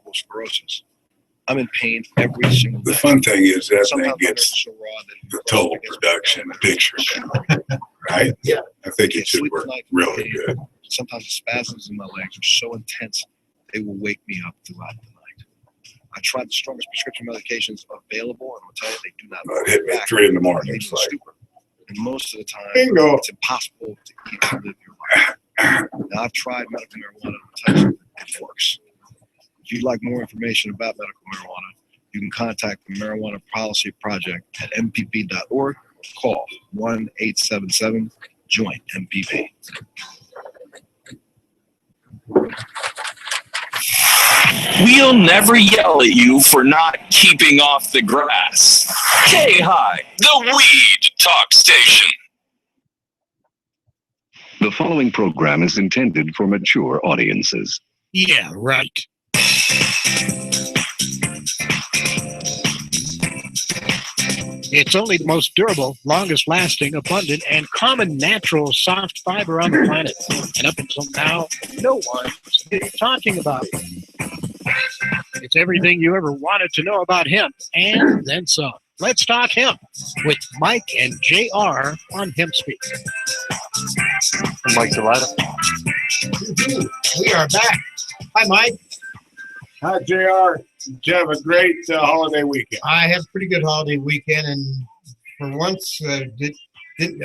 multiple sclerosis. I'm in pain every single day. The fun thing is that Sometimes thing gets so raw that the total production picture, right? Yeah. I think it should work really good. Sometimes the spasms in my legs are so intense, they will wake me up throughout the night. I tried the strongest prescription medications available, and I'll tell you, they do not It hit me at 3 in the morning. It's like, stupid. And most of the time, bingo. It's impossible to even live your life. Now, I've tried medical marijuana, and I'll tell you, it works. If you'd like more information about medical marijuana, you can contact the Marijuana Policy Project at mpp.org or call 1-877-JOIN-MPP. We'll never yell at you for not keeping off the grass. K-High, the weed talk station. The following program is intended for mature audiences. Yeah, right. It's only the most durable, longest lasting, abundant, and common natural soft fiber on the planet. And up until now, no one's been talking about it. It's everything you ever wanted to know about hemp, and then some. Let's talk hemp with Mike and JR on HempSpeak. I'm Mike Delata. We are back. Hi, Mike. Hi, JR. Did you have a great holiday weekend? I had a pretty good holiday weekend, and for once, I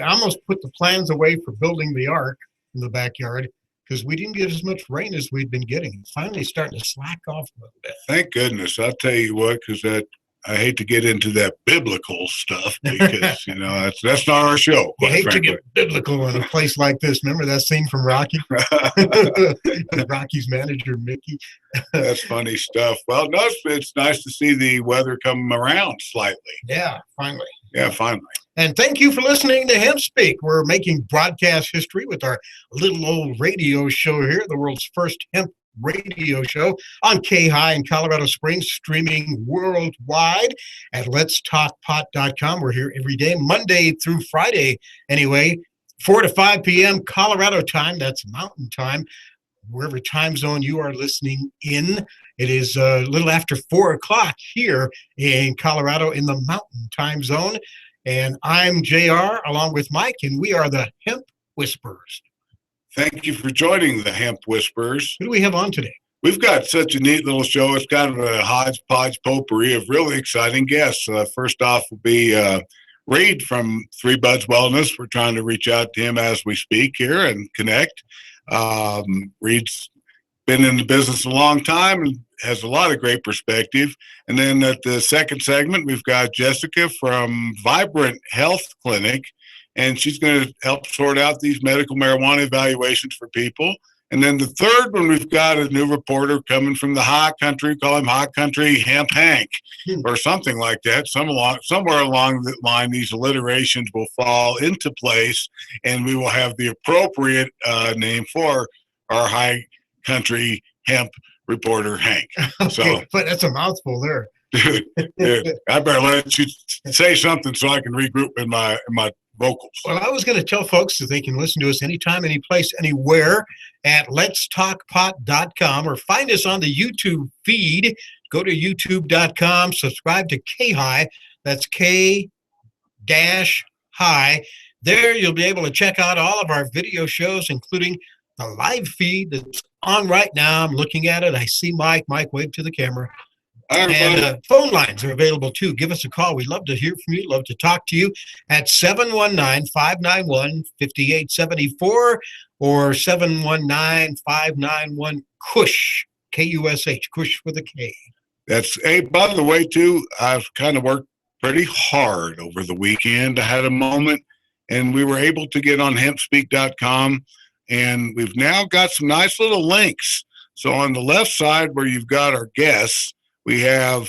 almost put the plans away for building the ark in the backyard because we didn't get as much rain as we'd been getting. It's finally starting to slack off a little bit. Thank goodness. I'll tell you what, because I hate to get into that biblical stuff because, that's not our show. I hate to get biblical in a place like this. Remember that scene from Rocky? Rocky's manager, Mickey. That's funny stuff. Well, no, it's nice to see the weather come around slightly. Yeah, finally. Yeah, finally. And thank you for listening to HempSpeak. We're making broadcast history with our little old radio show here, the world's first hemp radio show on K-High in Colorado Springs, streaming worldwide at letstalkpot.com. We're here every day, Monday through Friday anyway, 4 to 5 p.m. Colorado time. That's Mountain Time. Wherever time zone you are listening in, it is a little after 4 o'clock here in Colorado in the Mountain Time Zone. And I'm JR along with Mike, and we are the Hemp Whisperers. Thank you for joining the Hemp Whisperers. Who do we have on today? We've got such a neat little show. It's kind of a hodgepodge potpourri of really exciting guests. First off will be Reed from Three Buds Wellness. We're trying to reach out to him as we speak here and connect. Reed's been in the business a long time and has a lot of great perspective. And then at the second segment, we've got Jessica from Vibrant Health Clinic, and she's going to help sort out these medical marijuana evaluations for people. And then the third one, we've got a new reporter coming from the high country, call him High Country Hemp Hank, or something like that. Somewhere along the line, these alliterations will fall into place, and we will have the appropriate name for our High Country Hemp reporter, Hank. Okay, but that's a mouthful there. I better let you say something so I can regroup in my vocals. Well, I was going to tell folks that they can listen to us anytime, any place, anywhere at letstalkpot.com or find us on the YouTube feed. Go to youtube.com, subscribe to K-High. That's K-High. There you'll be able to check out all of our video shows, including the live feed that's on right now. I'm looking at it. I see Mike. Mike, wave to the camera. And phone lines are available, too. Give us a call. We'd love to hear from you, love to talk to you at 719-591-5874 or 719-591-KUSH, K-U-S-H, KUSH with a K. That's, hey, by the way, too, I've kind of worked pretty hard over the weekend. I had a moment, and we were able to get on HempSpeak.com, and we've now got some nice little links. So on the left side where you've got our guests, we have,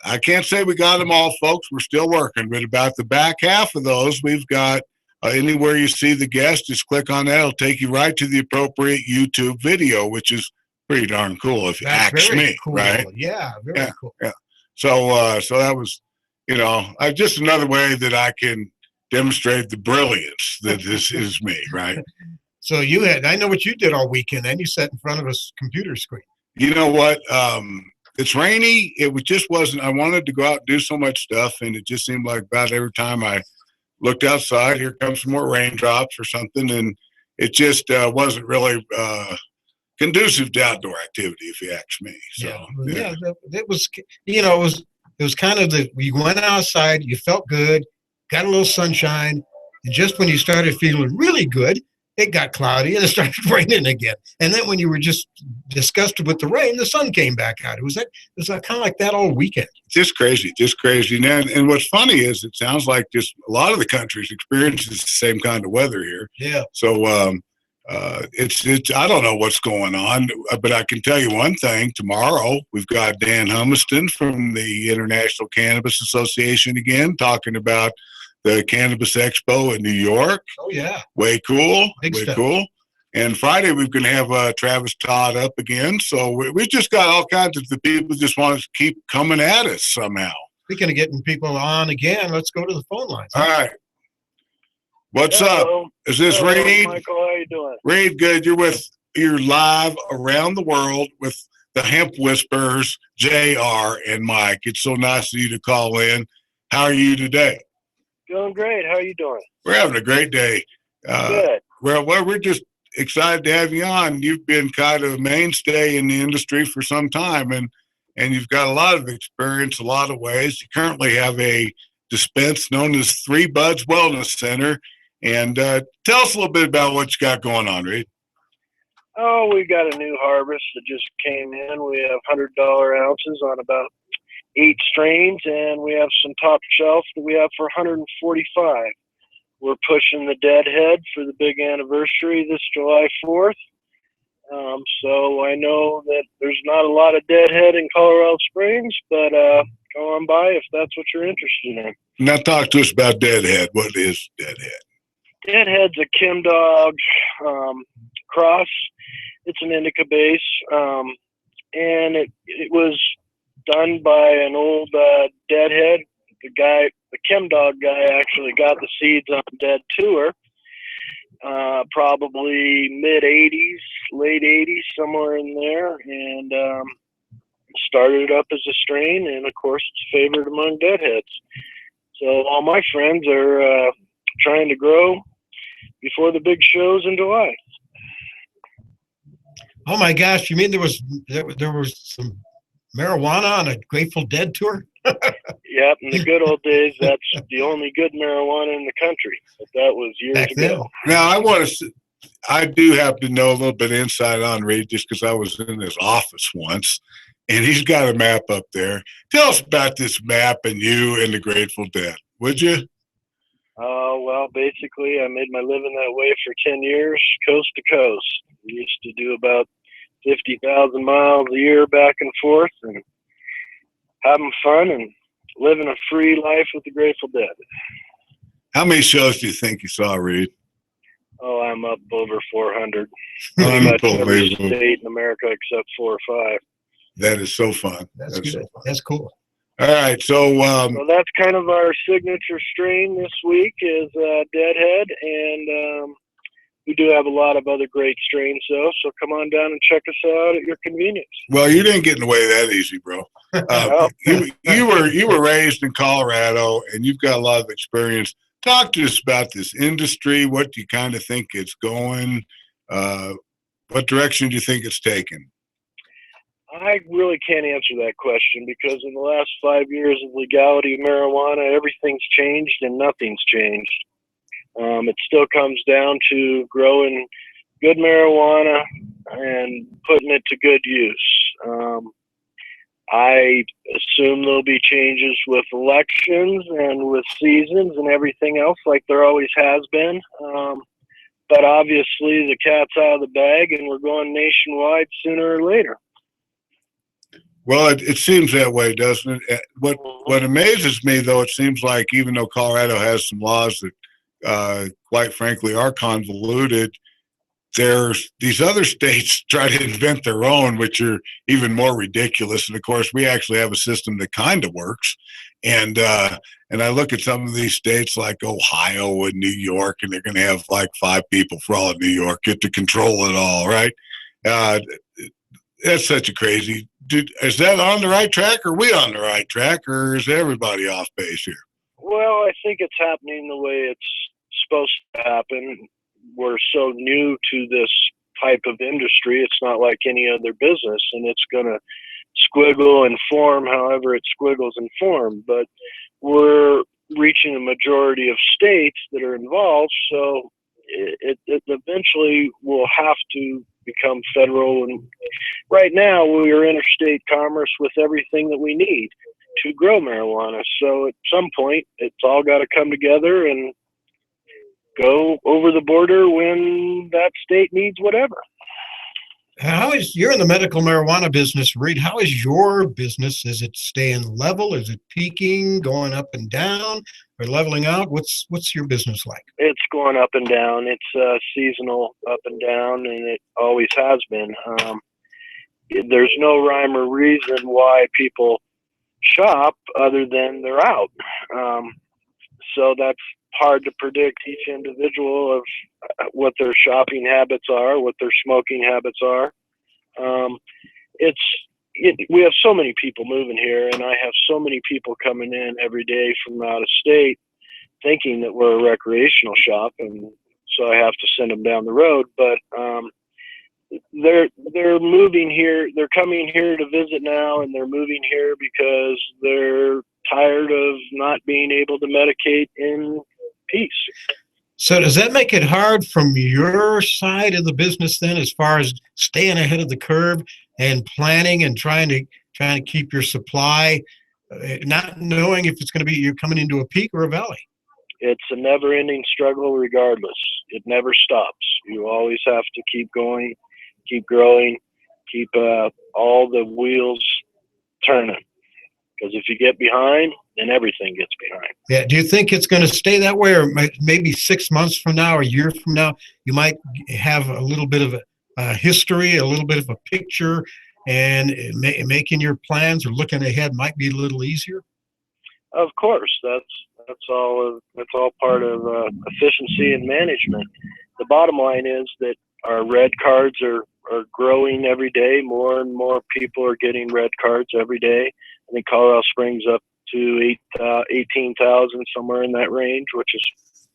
I can't say we got them all, folks. We're still working, but about the back half of those, we've got anywhere you see the guest, just click on that. It'll take you right to the appropriate YouTube video, which is pretty darn cool if you ask me, cool. right? Yeah, very cool. Yeah. So that was, just another way that I can demonstrate the brilliance that this is me, right? So I know what you did all weekend, and you sat in front of a computer screen. You know what? It's rainy. Just wasn't. I wanted to go out and do so much stuff, and it just seemed like about every time I looked outside, here comes some more raindrops or something, and it just wasn't really conducive to outdoor activity, if you ask me. So yeah, it was. It was kind of you went outside, you felt good, got a little sunshine, and just when you started feeling really good, it got cloudy and it started raining again. And then when you were just disgusted with the rain, the sun came back out. It was kind of like that all weekend. Just crazy. And what's funny is it sounds like just a lot of the countries experiences the same kind of weather here. Yeah. So it's I don't know what's going on, but I can tell you one thing. Tomorrow we've got Dan Humiston from the International Cannabis Association again talking about the Cannabis Expo in New York. Oh, yeah. Way cool. Big way stuff. Cool. And Friday, we're going to have Travis Todd up again. So we just got all kinds of the people just want to keep coming at us somehow. Speaking of getting people on again, let's go to the phone lines. All right. What's Hello. up? Is this Hello, Reed? Michael, how you doing? Reed, good. You're live around the world with the Hemp Whispers, JR and Mike. It's so nice of you to call in. How are you today? Doing great. How are you doing? We're having a great day. Good. Well, we're just excited to have you on. You've been kind of a mainstay in the industry for some time, and you've got a lot of experience, a lot of ways. You currently have a dispense known as Three Buds Wellness Center. And tell us a little bit about what you got going on, Reed. Oh, we got a new harvest that just came in. We have $100 ounces on about 8 strains, and we have some top shelf that we have for 145. We're pushing the Deadhead for the big anniversary this July 4th. So I know that there's not a lot of Deadhead in Colorado Springs, but go on by if that's what you're interested in. Now talk to us about Deadhead. What is Deadhead? Deadhead's a Kim Dog cross. It's an indica base, and it was done by an old Deadhead. The Kim Dog guy, actually got the seeds on Dead Tour, probably mid-'80s, late '80s, somewhere in there, and started it up as a strain, and of course it's favored among Deadheads. So all my friends are trying to grow before the big shows in July. Oh my gosh! You mean there was some marijuana on a Grateful Dead tour? Yep, in the good old days, that's the only good marijuana in the country. But that was years Back ago. Now I do have to know a little bit of insight on Reed just because I was in his office once, and he's got a map up there. Tell us about this map and you and the Grateful Dead, would you? Well, basically, I made my living that way for 10 years, coast to coast. We used to do about 50,000 miles a year back and forth and having fun and living a free life with the Grateful Dead. How many shows do you think you saw, Reed? Oh, I'm up over 400. Pretty much every Unbelievable. state in America except 4 or 5. That is so fun. That's good. That's cool. All right, so So that's kind of our signature strain this week is Deadhead, and we do have a lot of other great strains though. So come on down and check us out at your convenience. well, you didn't get in the way that easy, bro. You were raised in Colorado, and you've got a lot of experience. Talk to us about this industry. What do you kind of think it's going? What direction do you think it's taking? I really can't answer that question because in the last 5 years of legality of marijuana, everything's changed and nothing's changed. It still comes down to growing good marijuana and putting it to good use. I assume there'll be changes with elections and with seasons and everything else like there always has been. But obviously the cat's out of the bag and we're going nationwide sooner or later. Well, it seems that way, doesn't it? What amazes me, though, it seems like even though Colorado has some laws that, quite frankly, are convoluted, there's these other states try to invent their own, which are even more ridiculous. And of course, we actually have a system that kind of works. And I look at some of these states like Ohio and New York, and they're going to have like 5 people for all of New York get to control it all, right? That's such a crazy. Is that on the right track? Or are we on the right track? Or is everybody off base here? Well, I think it's happening the way it's supposed to happen. We're so new to this type of industry. It's not like any other business, and it's going to squiggle and form however it squiggles and form. But we're reaching a majority of states that are involved, so it eventually will have to become federal. And right now, we are interstate commerce with everything that we need to grow marijuana. So at some point, it's all got to come together and go over the border when that state needs whatever. You're in the medical marijuana business, Reed? How is your business? Is it staying level? Is it peaking, going up and down, or leveling out? What's your business like? It's going up and down. It's seasonal up and down, and it always has been. There's no rhyme or reason why people shop other than they're out. So that's hard to predict each individual of what their shopping habits are, what their smoking habits are. We have so many people moving here, and I have so many people coming in every day from out of state thinking that we're a recreational shop, and so I have to send them down the road. But they're moving here. They're coming here to visit now, and they're moving here because they're tired of not being able to medicate in peace. So does that make it hard from your side of the business then, as far as staying ahead of the curve and planning and trying to keep your supply, not knowing if it's going to be you're coming into a peak or a valley? It's a never-ending struggle regardless. It never stops. You always have to keep going, keep growing, keep all the wheels turning. Because if you get behind, then everything gets behind. Yeah. Do you think it's going to stay that way, or maybe 6 months from now, or a year from now, you might have a little bit of a history, a little bit of a picture, and making your plans or looking ahead might be a little easier? Of course, that's all part of efficiency and management. The bottom line is that our red cards are growing every day. More and more people are getting red cards every day. I think Colorado Springs up to 18,000, somewhere in that range, which is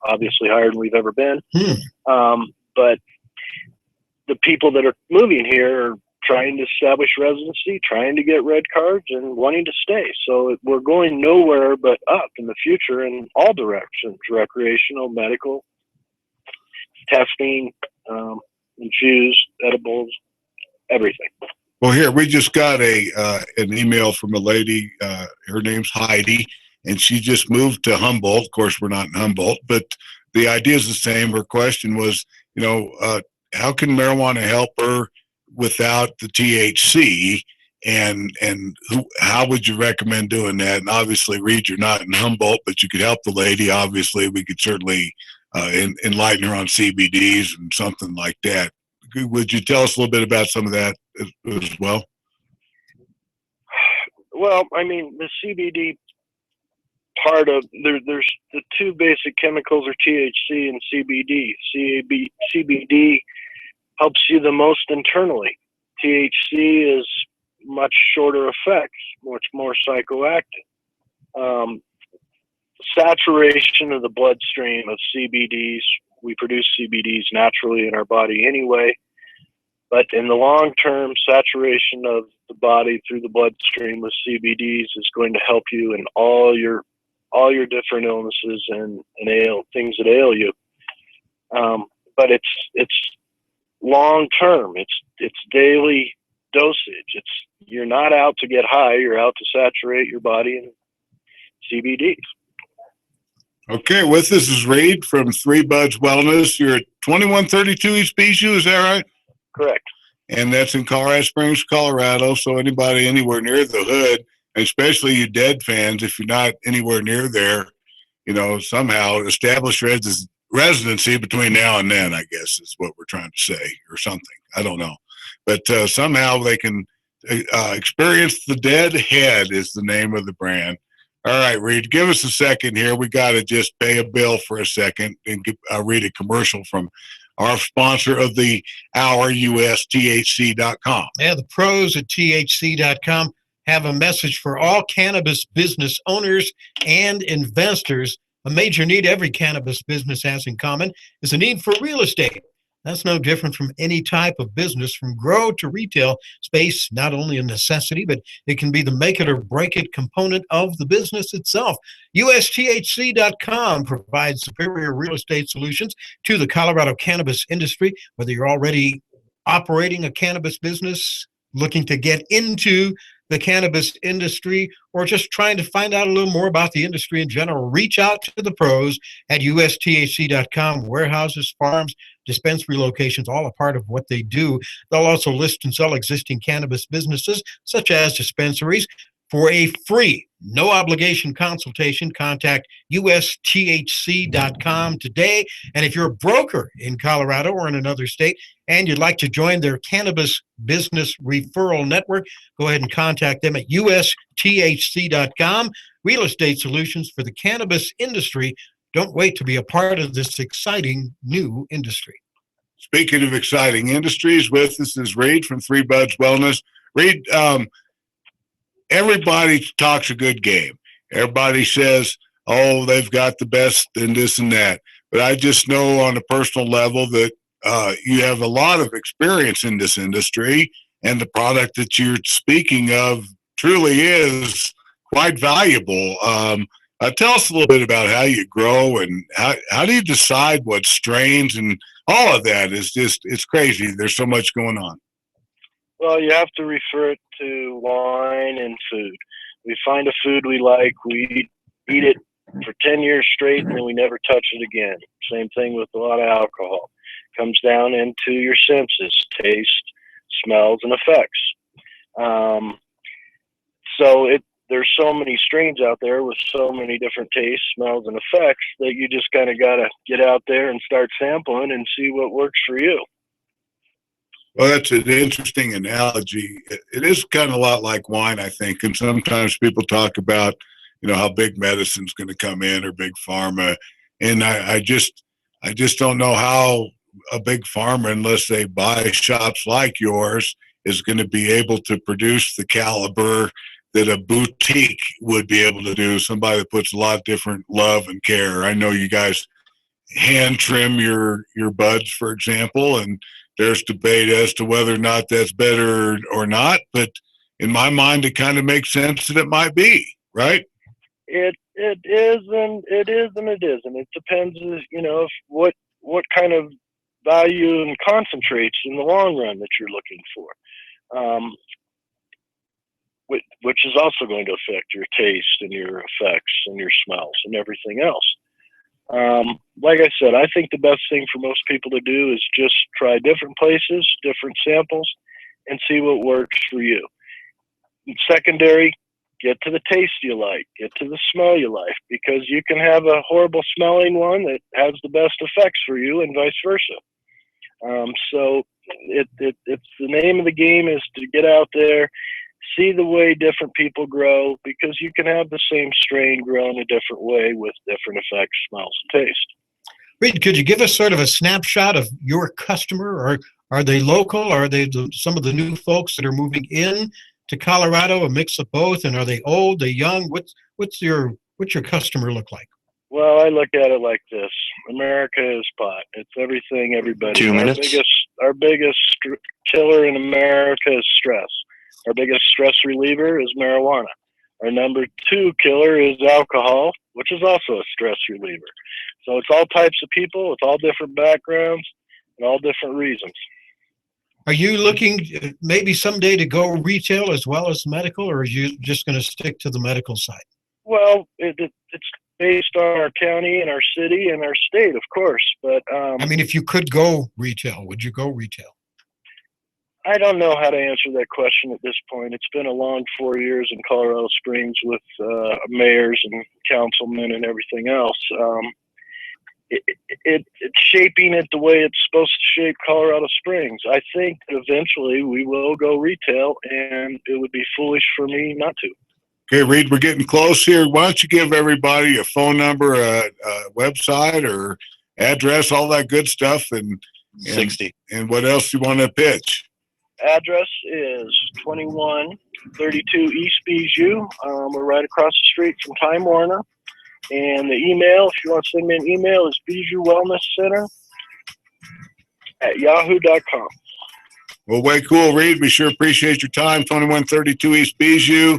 obviously higher than we've ever been. But the people that are moving here are trying to establish residency, trying to get red cards, and wanting to stay. So we're going nowhere but up in the future in all directions: recreational, medical, testing, infused, edibles, everything. Well, here we just got an email from a lady. Her name's Heidi, and she just moved to Humboldt. Of course, we're not in Humboldt, but the idea is the same. Her question was, how can marijuana help her without the THC? And how would you recommend doing that? And obviously, Reed, you're not in Humboldt, but you could help the lady. Obviously, we could certainly enlighten her on CBDs and something like that. Would you tell us a little bit about some of that as well? Well, I mean, the CBD part of there's the two basic chemicals are THC and CBD. CBD helps you the most internally. THC is much shorter effects, much more psychoactive. Saturation of the bloodstream of CBDs. We produce CBDs naturally in our body anyway, but in the long term, saturation of the body through the bloodstream with CBDs is going to help you in all your different illnesses and things that ail you. But it's long term. It's daily dosage. You're not out to get high. You're out to saturate your body in CBDs. Okay, with us is Reed from Three Buds Wellness. You're at 2132 East Bijou, is that right? Correct. And that's in Colorado Springs, Colorado. So anybody anywhere near the hood, especially you Dead fans, if you're not anywhere near there, somehow establish residency between now and then, I guess is what we're trying to say, or something. I don't know. But somehow they can experience the Dead Head is the name of the brand. All right, Reed, give us a second here. We got to just pay a bill for a second and read a commercial from our sponsor of the hour, USTHC.com. Yeah, the pros at THC.com have a message for all cannabis business owners and investors. A major need every cannabis business has in common is a need for real estate. That's no different from any type of business, from grow to retail. Space, not only a necessity, but it can be the make it or break it component of the business itself. USTHC.com provides superior real estate solutions to the Colorado cannabis industry. Whether you're already operating a cannabis business, looking to get into the cannabis industry, or just trying to find out a little more about the industry in general, reach out to the pros at USTHC.com. Warehouses, farms, dispensary locations, all a part of what they do. They'll also list and sell existing cannabis businesses, such as dispensaries. For a free, no obligation consultation, contact USTHC.com today. And if you're a broker in Colorado or in another state and you'd like to join their cannabis business referral network, go ahead and contact them at USTHC.com. Real estate solutions for the cannabis industry. Don't wait to be a part of this exciting new industry. Speaking of exciting industries, with us is Reed from Three Buds Wellness. Reed, everybody talks a good game. Everybody says, oh, they've got the best and this and that. But I just know on a personal level that you have a lot of experience in this industry, and the product that you're speaking of truly is quite valuable. Tell us a little bit about how you grow and how do you decide what strains, and all of that is just, it's crazy. There's so much going on. Well, you have to refer it to wine and food. We find a food we like, we eat it for 10 years straight, and then we never touch it again. Same thing with a lot of alcohol. Comes down into your senses, taste, smells, and effects. There's so many strains out there with so many different tastes, smells, and effects that you just kind of got to get out there and start sampling and see what works for you. Well, that's an interesting analogy. It is kind of a lot like wine, I think. And sometimes people talk about, how big medicine's going to come in, or big pharma. And I just don't know how a big pharma, unless they buy shops like yours, is going to be able to produce the caliber that a boutique would be able to do. Somebody that puts a lot of different love and care. I know you guys hand trim your buds, for example, and there's debate as to whether or not that's better or not. But in my mind, it kind of makes sense that it might be, right? It is and it is and it isn't. It depends, if what kind of value and concentrates in the long run that you're looking for, which is also going to affect your taste and your effects and your smells and everything else. Like I said, I think the best thing for most people to do is just try different places, different samples, and see what works for you. And secondary, get to the taste you like, get to the smell you like, because you can have a horrible smelling one that has the best effects for you, and vice versa. So it's the name of the game is to get out there, see the way different people grow, because you can have the same strain grown a different way with different effects, smells, and taste. Reed, could you give us sort of a snapshot of your customer? Or are they local? Are they some of the new folks that are moving in to Colorado, a mix of both? And are they old, they young? What's your customer look like? Well, I look at it like this. America is pot. It's everything, everybody. 2 minutes. Our biggest killer in America is stress. Our biggest stress reliever is marijuana. Our number 2 killer is alcohol, which is also a stress reliever. So it's all types of people with all different backgrounds and all different reasons. Are you looking maybe someday to go retail as well as medical, or are you just going to stick to the medical side? Well, it's based on our county and our city and our state, of course. But if you could go retail, would you go retail? I don't know how to answer that question at this point. It's been a long 4 years in Colorado Springs with mayors and councilmen and everything else. It's shaping it the way it's supposed to shape Colorado Springs. I think that eventually we will go retail, and it would be foolish for me not to. Okay, Reed, we're getting close here. Why don't you give everybody a phone number, a website, or address, all that good stuff, and 60. And what else you want to pitch? Address is 2132 East Bijou. We're right across the street from Time Warner. And the email, if you want to send me an email, is bijouvellnesscenter@yahoo.com. Well, way cool, Reed. We sure appreciate your time. 2132 East Bijou.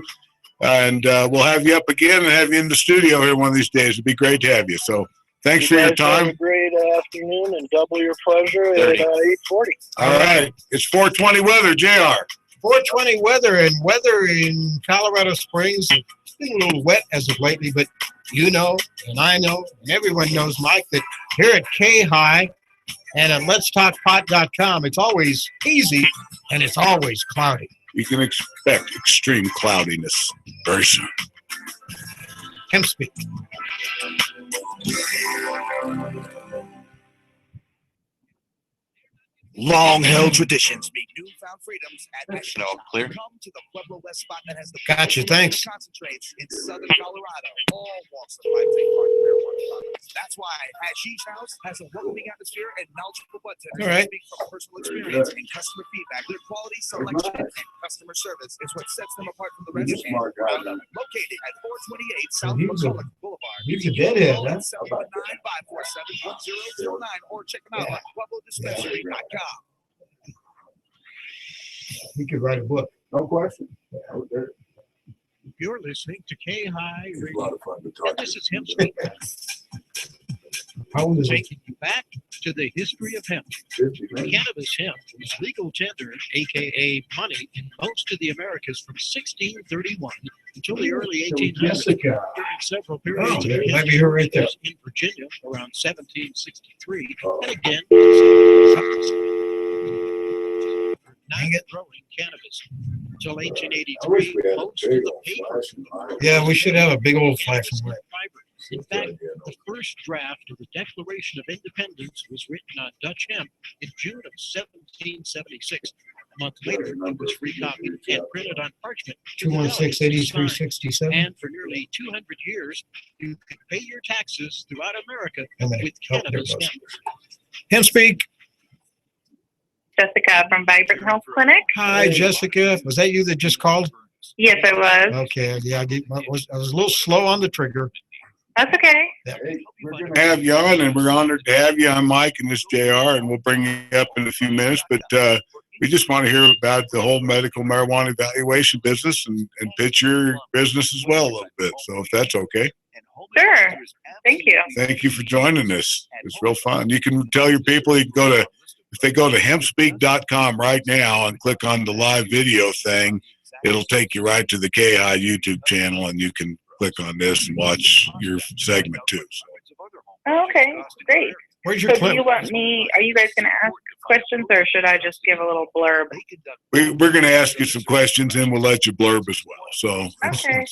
And we'll have you up again and have you in the studio here one of these days. It'd be great to have you. So thanks for your guys have time. a great afternoon and double your pleasure at 8:40. All right. It's 420 weather, JR. 420 weather in Colorado Springs. It's been a little wet as of lately, but you know, and I know, and everyone knows, Mike, that here at K-High and at letstalkpot.com, it's always easy and it's always cloudy. You can expect extreme cloudiness very soon. HempSpeak. Long-held traditions meet newfound freedoms at No, clear. Come to the Pueblo West spot that has the Gotcha, thanks. concentrates in southern Colorado. All walks of life take part in marijuana products. That's why Hashish House has a welcoming atmosphere and knowledgeable bartenders All right. who speak from personal experience and customer feedback. Their quality, selection, and customer service is what sets them apart from the rest. Located at 428 South McCulloch Boulevard. He's a deadhead, huh? 719-547-1009 or check them out at PuebloDispensary.com. We could write a book. No question. You're listening to K-High It's a Radio. lot of fun to And talk this to is you. HempSpeak, How old is he? taking you back to the history of hemp. Cannabis hemp was legal tender, aka money, in most of the Americas from 1631 until the early 1800s. Jessica. During several Oh, periods of that might be her right there. in Virginia around 1763, and again not growing cannabis until 1883. Most of the papers Yeah, we should have a big old flash cannabis from and fiber. In fact, the first draft of the Declaration of Independence was written on Dutch hemp in June of 1776. A month later, it was recopied and printed on parchment. 216-8367. And for nearly 200 years, you could pay your taxes throughout America How many? with Oh, there it cannabis goes. hemp. HempSpeak. Jessica from Vibrant Health Clinic. Hi, Jessica. Was that you that just called? Yes, I was. Okay. Yeah, I was a little slow on the trigger. That's okay. We're going to have you on, and we're honored to have you. I'm Mike, and this is JR, and we'll bring you up in a few minutes. But we just want to hear about the whole medical marijuana evaluation business and pitch your business as well a little bit. So if that's okay. Sure. Thank you. Thank you for joining us. It's real fun. You can tell your people, you can go to, if they go to hempspeak.com right now and click on the live video thing, it'll take you right to the KI YouTube channel, and you can click on this and watch your segment too. Oh, okay, great. Where's So your do clip? you want me, are you guys going to ask questions or should I just give a little blurb? We're going to ask you some questions, and we'll let you blurb as well. So Okay.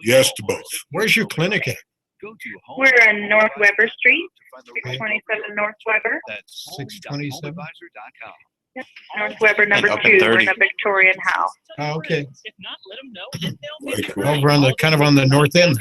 yes to both. Where's your clinic at? We're in North Weber Street, 627 North Weber. 627. North Weber number And up 2. at We're 30. in the Victorian House. Oh, okay. If not, let them know. And they'll make it. Over on the kind of on the north end.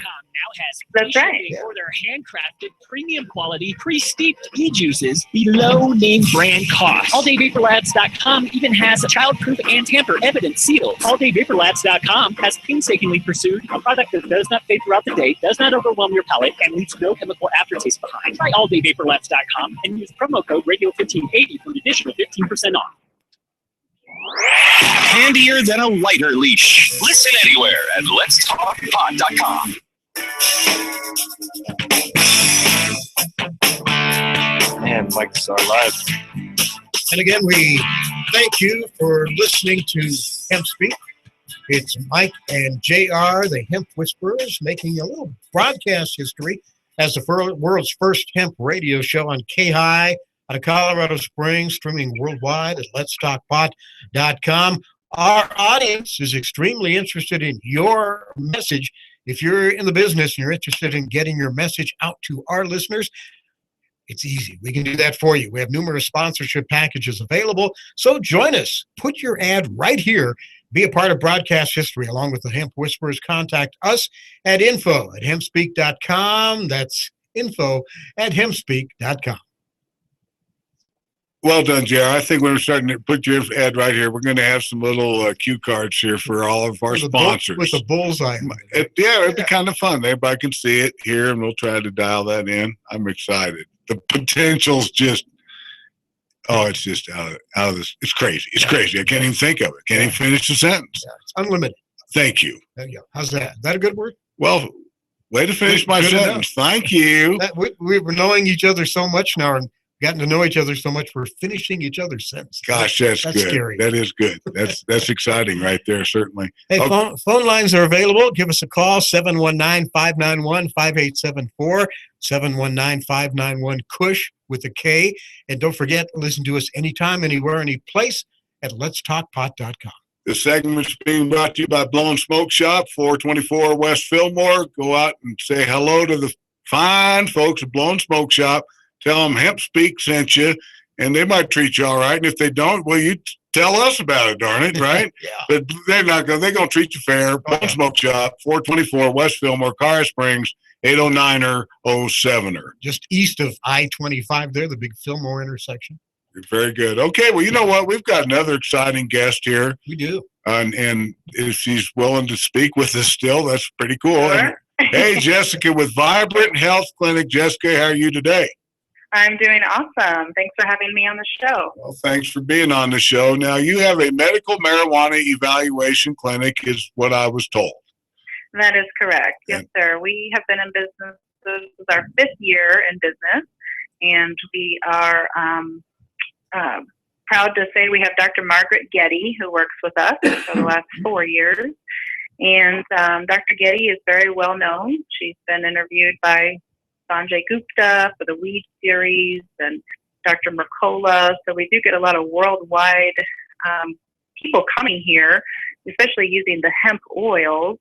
That's right. For their handcrafted, premium quality, pre-steeped e-juices below name brand cost. AllDayVaporLabs.com even has a childproof and tamper evidence seal. AllDayVaporLabs.com has painstakingly pursued a product that does not fade throughout the day, does not overwhelm your palate, and leaves no chemical aftertaste behind. Try AllDayVaporLabs.com and use promo code Radio1580 for an additional 15% off. Handier than a lighter leash. Listen anywhere at letstalkpod.com. Man, Mike's our live. And again, we thank you for listening to HempSpeak. It's Mike and JR, the Hemp Whisperers, making a little broadcast history as the world's first hemp radio show on K-High out of Colorado Springs, streaming worldwide at letstalkpot.com. Our audience is extremely interested in your message. If you're in the business and you're interested in getting your message out to our listeners, it's easy. We can do that for you. We have numerous sponsorship packages available. So join us. Put your ad right here. Be a part of broadcast history along with the Hemp Whisperers. Contact us at info@hempspeak.com. That's info@hempspeak.com. Well done, Jerry. I think we're starting to put your ad right here. We're going to have some little cue cards here for all of our sponsors. With a bullseye. It'd be kind of fun. Everybody can see it here, and we'll try to dial that in. I'm excited. The potential's just, it's just out of this. It's crazy. It's crazy. I can't even think of it. Can't even finish the sentence. Yeah, it's unlimited. Thank you. There you go. How's that? Is that a good word? Well, way to finish my sentence. Thank you. We were knowing each other so much now and gotten to know each other so much for finishing each other's sentences. Gosh, that's good. Scary. That is good. That's exciting right there, certainly. Hey, phone lines are available. Give us a call, 719-591-5874, 719-591-KUSH with a K. And don't forget, listen to us anytime, anywhere, any place at letstalkpot.com. This segment is being brought to you by Blowing Smoke Shop, 424 West Fillmore. Go out and say hello to the fine folks at Blowing Smoke Shop. Tell them HempSpeak sent you, and they might treat you all right. And if they don't, well, you tell us about it, darn it, right? Yeah. But they're not going. They're going to treat you fair. Blowing Smoke Shop, 424 West Fillmore, Colorado Springs, 809er, 07er. Just east of I-25 there, the big Fillmore intersection. Very good. Okay, well, you know what? We've got another exciting guest here. We do. And if she's willing to speak with us still, that's pretty cool. Sure. And, hey, Jessica with Vibrant Health Clinic. Jessica, how are you today? I'm doing awesome. Thanks for having me on the show. Well, thanks for being on the show. Now, you have a medical marijuana evaluation clinic, is what I was told. That is correct. Yes, sir. We have been in business. This is our 5th year in business, and we are proud to say we have Dr. Margaret Getty, who works with us for the last 4 years. And Dr. Getty is very well known. She's been interviewed by Sanjay Gupta for the Weed series and Dr. Mercola. So we do get a lot of worldwide people coming here, especially using the hemp oils.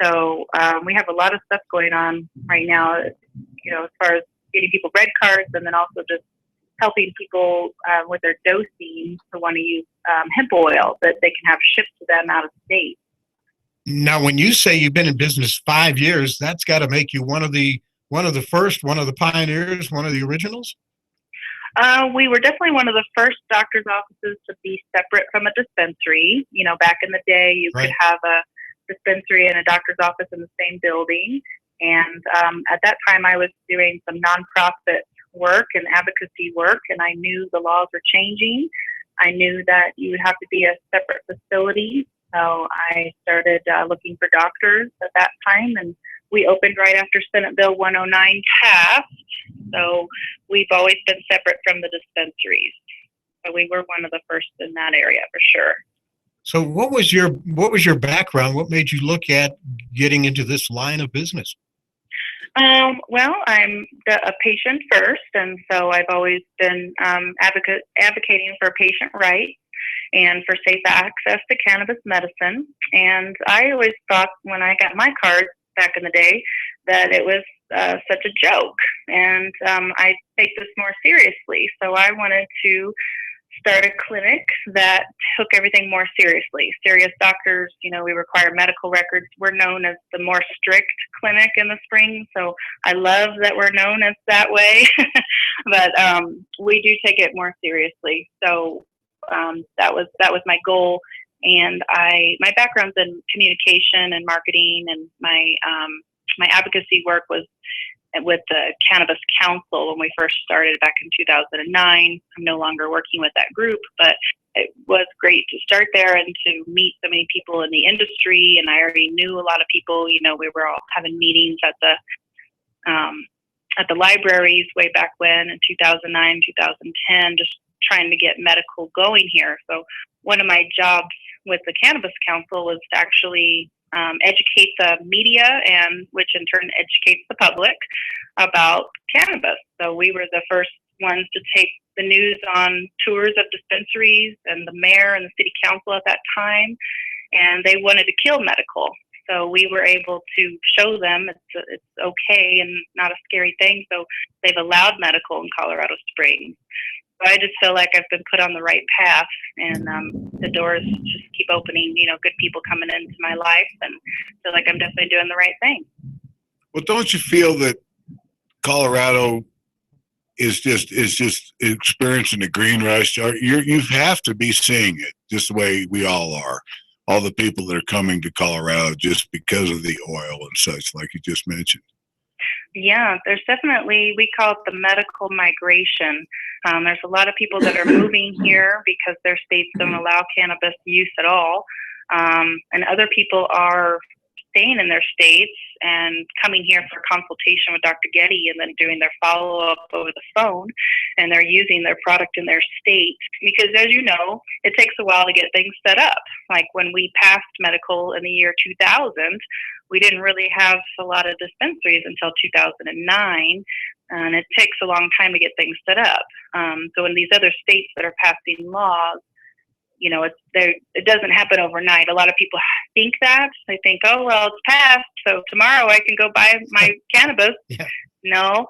So we have a lot of stuff going on right now, you know, as far as getting people red cards and then also just helping people with their dosing to want to use hemp oil that they can have shipped to them out of state. Now, when you say you've been in business 5 years, that's got to make you one of the first, one of the pioneers, one of the originals? We were definitely one of the first doctor's offices to be separate from a dispensary. You know, back in the day, you could have a dispensary and a doctor's office in the same building. And at that time, I was doing some nonprofit work and advocacy work, and I knew the laws were changing. I knew that you would have to be a separate facility. So I started looking for doctors at that time, and we opened right after Senate Bill 109 passed. So we've always been separate from the dispensaries. So we were one of the first in that area for sure. So what was your background? What made you look at getting into this line of business? Well, I'm a patient first, and so I've always been advocating for patient rights and for safe access to cannabis medicine. And I always thought when I got my card back in the day that it was such a joke, and I take this more seriously. So I wanted to start a clinic that took everything more seriously. Serious doctors, you know, we require medical records. We're known as the more strict clinic in the spring, so I love that we're known as that way. But we do take it more seriously. So that was my goal. And my background's in communication and marketing, and my advocacy work was with the Cannabis Council when we first started back in 2009. I'm no longer working with that group, but it was great to start there and to meet so many people in the industry. And I already knew a lot of people. You know, we were all having meetings at the libraries way back when in 2009, 2010, just trying to get medical going here. So one of my jobs with the Cannabis Council was to actually educate the media, and which in turn educates the public about cannabis. So we were the first ones to take the news on tours of dispensaries, and the mayor and the city council at that time, and they wanted to kill medical. So we were able to show them it's okay and not a scary thing. So they've allowed medical in Colorado Springs. So I just feel like I've been put on the right path, and the doors just keep opening, you know, good people coming into my life, and feel like I'm definitely doing the right thing. Well, don't you feel that Colorado is just experiencing a green rush. You have to be seeing it just the way we all are. All the people that are coming to Colorado just because of the oil and such, like you just mentioned. Yeah, there's definitely, we call it the medical migration. There's a lot of people that are moving here because their states don't allow cannabis use at all. And other people are staying in their states and coming here for consultation with Dr. Getty and then doing their follow-up over the phone, and they're using their product in their state. Because as you know, it takes a while to get things set up. Like when we passed medical in the year 2000, we didn't really have a lot of dispensaries until 2009, and it takes a long time to get things set up. So in these other states that are passing laws, you know, it doesn't happen overnight. A lot of people think that. They think, oh, well, it's passed, so tomorrow I can go buy my cannabis. Yeah. No.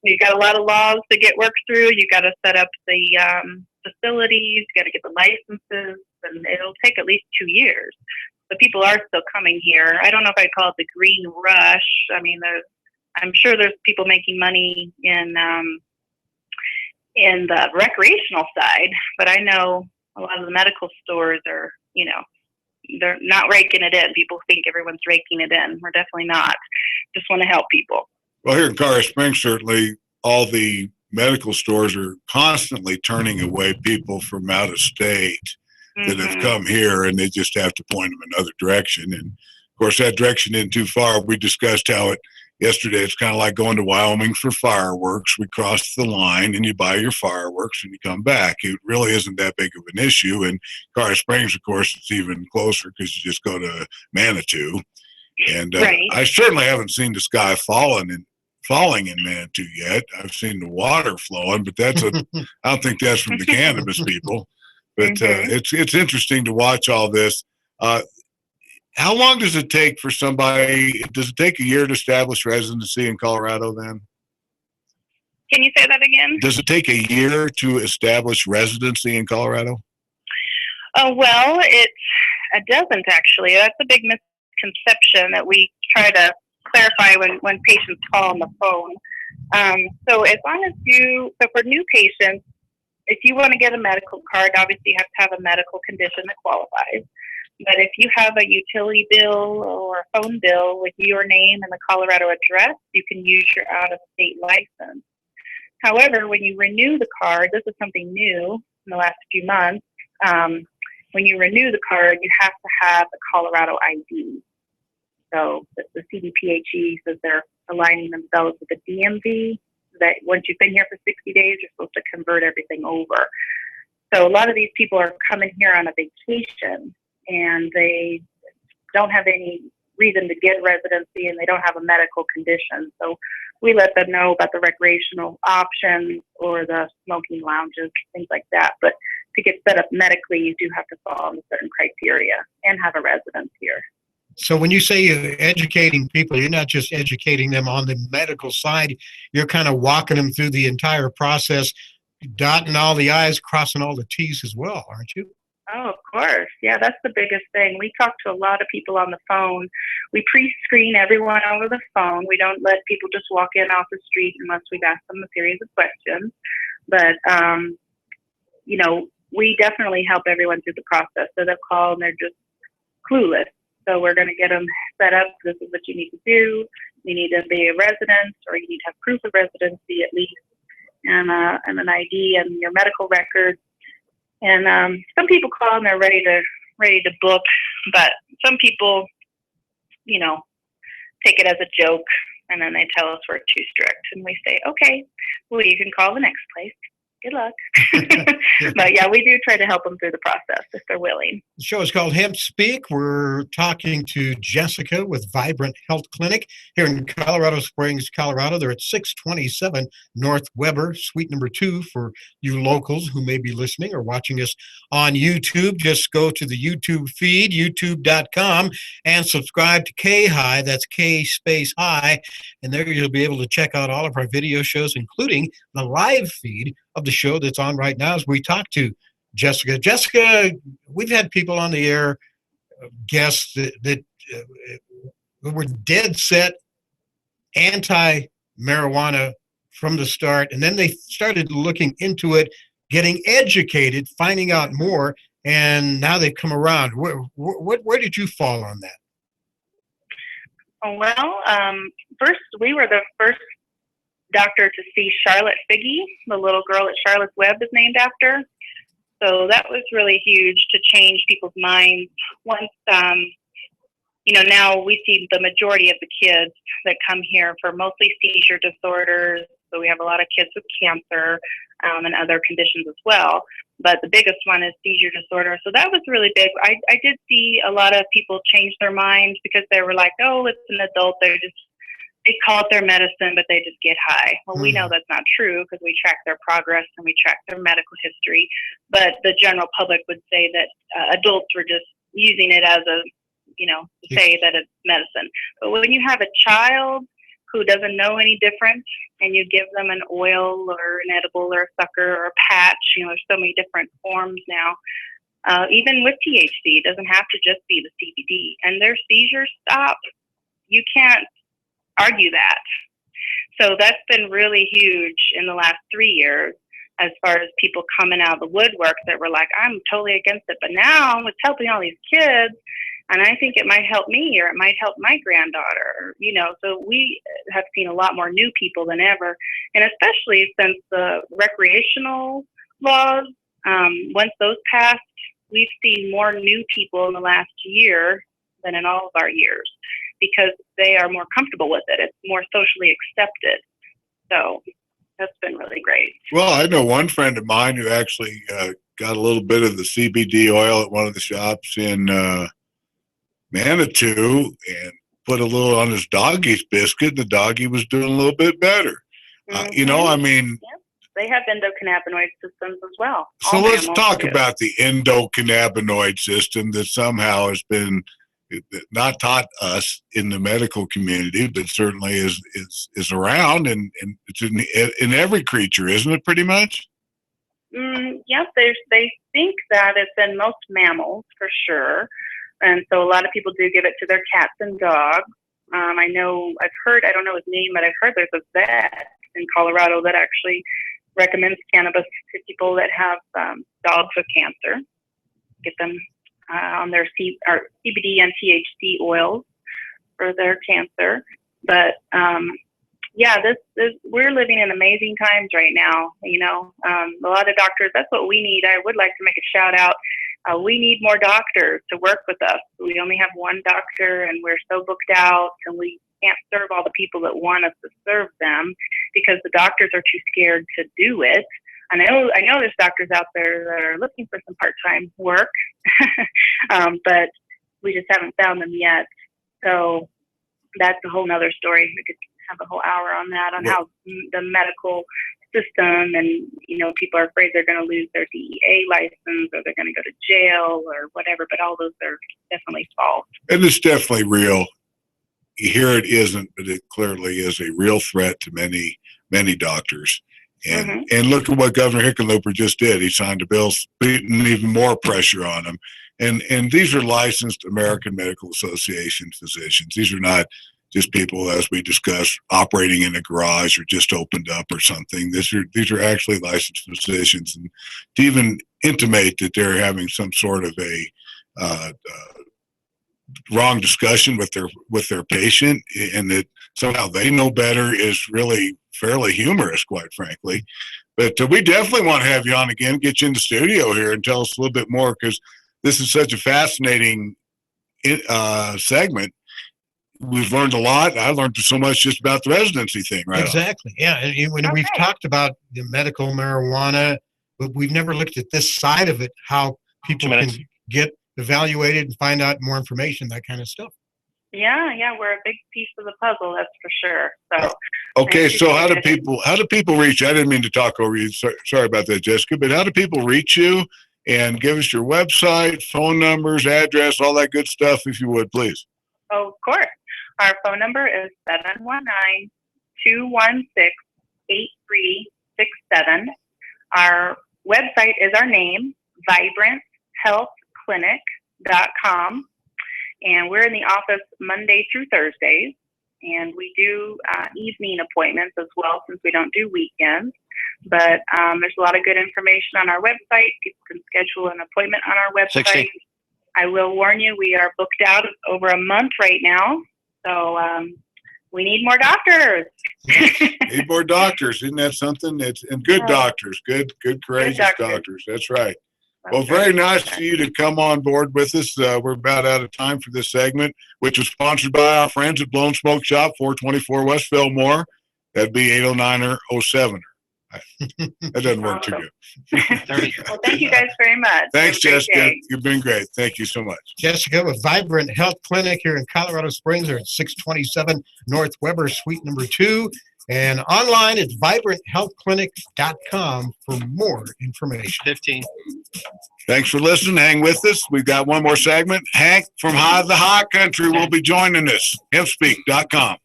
You got a lot of laws to get worked through. You got to set up the facilities. You got to get the licenses, and it'll take at least 2 years. But people are still coming here. I don't know if I'd call it the green rush. I mean, I'm sure there's people making money in the recreational side, but I know a lot of the medical stores are, you know, they're not raking it in. People think everyone's raking it in. We're definitely not. Just want to help people. Well, here in Colorado Springs, certainly all the medical stores are constantly turning away people from out of state that have come here, and they just have to point them another direction. And of course, that direction isn't too far. We discussed how yesterday, it's kind of like going to Wyoming for fireworks. We cross the line and you buy your fireworks and you come back. It really isn't that big of an issue. And Colorado Springs, of course, it's even closer because you just go to Manitou. And I certainly haven't seen the sky falling in Manitou yet. I've seen the water flowing, but I don't think that's from the cannabis people. But it's interesting to watch all this. How long does it take for somebody? Does it take a year to establish residency in Colorado then? Can you say that again? Does it take a year to establish residency in Colorado? Oh, well, it doesn't actually. That's a big misconception that we try to clarify when patients call on the phone. So as long as so for new patients, if you want to get a medical card, obviously you have to have a medical condition that qualifies. But if you have a utility bill or a phone bill with your name and the Colorado address, you can use your out-of-state license. However, when you renew the card, this is something new in the last few months. When you renew the card, you have to have a Colorado ID. So the CDPHE says they're aligning themselves with the DMV, that once you've been here for 60 days, you're supposed to convert everything over. So a lot of these people are coming here on a vacation, and they don't have any reason to get residency, and they don't have a medical condition. So we let them know about the recreational options or the smoking lounges, things like that. But to get set up medically, you do have to follow certain criteria and have a residence here. So when you say you're educating people, you're not just educating them on the medical side, you're kind of walking them through the entire process, dotting all the I's, crossing all the T's as well, aren't you? Oh, of course. Yeah, that's the biggest thing. We talk to a lot of people on the phone. We pre-screen everyone over the phone. We don't let people just walk in off the street unless we've asked them a series of questions. But, you know, we definitely help everyone through the process. So they'll call and they're just clueless. So we're going to get them set up. This is what you need to do. You need to be a resident, or you need to have proof of residency at least, and an ID and your medical records. And some people call and they're ready to book, but some people, you know, take it as a joke, and then they tell us we're too strict, and we say, okay, well, you can call the next place. Good luck. But yeah, we do try to help them through the process if they're willing. The show is called HempSpeak. We're talking to Jessica with Vibrant Health Clinic here in Colorado Springs, Colorado. They're at 627 North Weber, suite number 2 for you locals who may be listening or watching us on YouTube. Just go to the YouTube feed, youtube.com, and subscribe to K-High. That's K space high. And there you'll be able to check out all of our video shows, including the live feed of the show that's on right now as we talk to Jessica. Jessica, we've had people on the air, guests that were dead set anti-marijuana from the start, and then they started looking into it, getting educated, finding out more, and now they've come around. Where did you fall on that? Well, first, we were the first doctor to see Charlotte Figge, the little girl that Charlotte's Web is named after. So that was really huge to change people's minds. Once, now we see the majority of the kids that come here for mostly seizure disorders. So we have a lot of kids with cancer and other conditions as well. But the biggest one is seizure disorder. So that was really big. I did see a lot of people change their minds because they were like, oh, it's an adult. They call it their medicine, but they just get high. Well, we know that's not true because we track their progress and we track their medical history. But the general public would say that adults were just using it as to say that it's medicine. But when you have a child who doesn't know any different and you give them an oil or an edible or a sucker or a patch, there's so many different forms now. Even with THC, it doesn't have to just be the CBD. And their seizures stop. You can't argue that. So that's been really huge in the last 3 years as far as people coming out of the woodwork that were like, I'm totally against it, but now it's helping all these kids, and I think it might help me or it might help my granddaughter, So we have seen a lot more new people than ever, and especially since the recreational laws, once those passed, we've seen more new people in the last year than in all of our years, because they are more comfortable with it. It's more socially accepted. So that's been really great. Well, I know one friend of mine who actually got a little bit of the CBD oil at one of the shops in Manitou and put a little on his doggy's biscuit, and the doggy was doing a little bit better. They have endocannabinoid systems as well. So let's talk about the endocannabinoid system that somehow has been not taught us in the medical community, but certainly is around, and it's in every creature, isn't it? Pretty much. Yes, they think that it's in most mammals for sure, and so a lot of people do give it to their cats and dogs. I don't know his name, but I've heard there's a vet in Colorado that actually recommends cannabis to people that have dogs with cancer. Get them on their CBD and THC oils for their cancer. But we're living in amazing times right now. A lot of doctors, that's what we need. I would like to make a shout out. We need more doctors to work with us. We only have one doctor and we're so booked out, and we can't serve all the people that want us to serve them because the doctors are too scared to do it. I know there's doctors out there that are looking for some part-time work, but we just haven't found them yet. So that's a whole nother story. We could have a whole hour on that, on how the medical system and, people are afraid they're going to lose their DEA license or they're going to go to jail or whatever, but all those are definitely false. And it's definitely real. Here it isn't, but it clearly is a real threat to many, many doctors. And look at what Governor Hickenlooper just did. He signed a bill putting even more pressure on him. And these are licensed American Medical Association physicians. These are not just people, as we discussed, operating in a garage or just opened up or something. These are actually licensed physicians. And to even intimate that they're having some sort of a wrong discussion with their patient and that somehow they know better is really fairly humorous, quite frankly. But we definitely want to have you on again, get you in the studio here and tell us a little bit more, because this is such a fascinating segment. We've learned a lot. I learned so much just about the residency thing, right? Exactly. Yeah. And when we've talked about the medical marijuana, but we've never looked at this side of it, how people can get evaluated and find out more information, that kind of stuff. Yeah, we're a big piece of the puzzle, that's for sure. So okay, so how do people reach you? I didn't mean to talk over you. Sorry about that, Jessica, but how do people reach you? And give us your website, phone numbers, address, all that good stuff, if you would, please. Oh, of course. Our phone number is 719-216-8367. Our website is our name, vibranthealthclinic.com. And we're in the office Monday through Thursdays. And we do evening appointments as well, since we don't do weekends. But there's a lot of good information on our website. People can schedule an appointment on our website. 60. I will warn you, we are booked out over a month right now. So we need more doctors. Need more doctors. Isn't that something? And good doctors, good courageous doctors. That's right. Well, very nice for you to come on board with us. We're about out of time for this segment, which was sponsored by our friends at Blown Smoke Shop, 424 West Fillmore. That'd be 809 or 07. That doesn't work too good. Well, thank you guys very much. Thanks, Jessica. You've been great. Thank you so much. Jessica with Vibrant Health Clinic here in Colorado Springs. They're at 627 North Weber, Suite number 2. And online at vibranthealthclinic.com for more information. 15. Thanks for listening. Hang with us. We've got one more segment. Hank from the High Country will be joining us. HempSpeak.com.